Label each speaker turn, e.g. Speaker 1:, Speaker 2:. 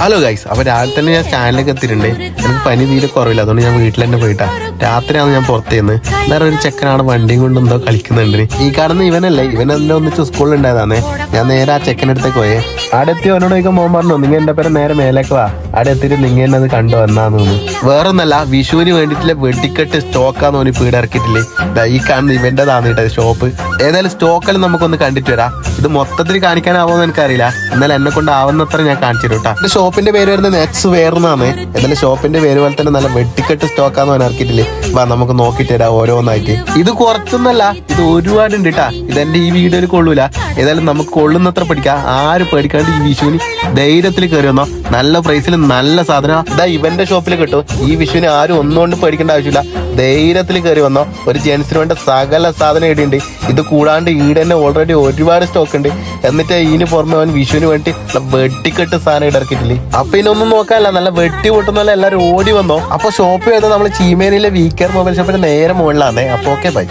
Speaker 1: Hello guys, അപ്പൊ രാവിലെ തന്നെ ഞാൻ സ്റ്റാൻഡിലേക്ക് എത്തിയിട്ടുണ്ട്. എനിക്ക് പനി തീരെ കുറവില്ല, അതുകൊണ്ട് ഞാൻ വീട്ടിൽ തന്നെ പോയിട്ടാ. രാത്രിയാണ് ഞാൻ പുറത്തേന്ന്. വേറെ ഒരു ചെക്കനാണ് വണ്ടിയും കൊണ്ട് എന്തോ കളിക്കുന്നുണ്ട്. ഈ കാണുന്ന ഇവനല്ലേ, ഇവൻ എന്നെ ഒന്നിച്ച് സ്കൂളിൽ ഉണ്ടായതാണേ. ഞാൻ നേരെ ആ ചെക്കനടുത്തേക്ക് പോയേ. അവിടെ എത്തി അവനോട് ചോദിക്കാൻ മോൻ പറഞ്ഞു, നിങ്ങൾ എന്റെ പേരെ നേരെ മേലേക്ക് വാ, അവിടെ എത്തിയിട്ട് നിങ്ങൾ എന്നെ അത് കണ്ടു വന്നാന്ന് തോന്നുന്നു. വേറൊന്നല്ല, വിഷുവിന് വേണ്ടിയിട്ടുള്ള വെടിക്കെട്ട് സ്റ്റോക്കാന്ന് തോന്നി പീട് ഇറക്കിയിട്ടില്ലേ. ഈ കാണുന്ന ഇവന്റേതാണ് കേട്ടോ ഷോപ്പ്. ഏതായാലും സ്റ്റോക്കെല്ലാം നമുക്കൊന്ന് കണ്ടിട്ട് വരാം. ഇത് മൊത്തത്തിൽ കാണിക്കാനാവുമെന്ന് എനിക്കറിയില്ല, എന്നാൽ എന്നെ കൊണ്ട് ആവുന്നത്ര ഞാൻ കാണിച്ചു തരും കേട്ടോ. ഷോപ്പിന്റെ പേര് വരുന്നത് നെക്സ് വെയർ എന്നാണ്. എന്നാലും ഷോപ്പിന്റെ പേര് പോലെ തന്നെ നല്ല വെട്ടിക്കെട്ട് സ്റ്റോക്കാന്ന് പറഞ്ഞ ഇറക്കിയിട്ടില്ലേ. വാ നമുക്ക് നോക്കിട്ട് തരാം ഓരോന്നായിട്ട്. ഇത് കുറച്ചൊന്നല്ല, ഇത് ഒരുപാടുണ്ട് കേട്ടാ. ഇതെന്റെ ഈ വീഡിയോയിൽ കൊള്ളൂല, ഏതായാലും നമുക്ക് കൊള്ളുന്നത്ര പഠിക്കാം. ആരും പേടിക്കാണ്ട് ഈ വിഷുവിന് ധൈര്യത്തിൽ കയറി വന്നോ. നല്ല പ്രൈസിൽ നല്ല സാധനം ഇതാ ഇവന്റെ ഷോപ്പിൽ കിട്ടും. ഈ വിഷുവിന് ആരും ഒന്നുകൊണ്ട് പേടിക്കേണ്ട ആവശ്യമില്ല, ധൈര്യത്തിൽ കയറി വന്നോ. ഒരു ജെൻസിന് വേണ്ട സകല സാധനം ഇടിയുണ്ട്. ഇത് കൂടാണ്ട് ഈടെ തന്നെ ഓൾറെഡി ഒരുപാട് സ്റ്റോക്ക് ഉണ്ട്. എന്നിട്ട് ഇതിന് പുറമെ അവൻ വിഷുവിന് വേണ്ടി വെട്ടിക്കെട്ട് സാധനം ഇടക്കിട്ടില്ലേ. അപ്പൊ ഇതിനൊന്നും നോക്കാനല്ല, നല്ല വെട്ടി പൊട്ടുന്നല്ല എല്ലാവരും ഓടി വന്നോ. അപ്പൊ ഷോപ്പ് ചെയ്ത് നമ്മൾ ചീമേനിയിലെ വീക്കർ മൊബൈൽ ഷോപ്പിന്റെ നേരെ മുകളിലാണ്. അപ്പൊ ഓക്കെ ബൈ.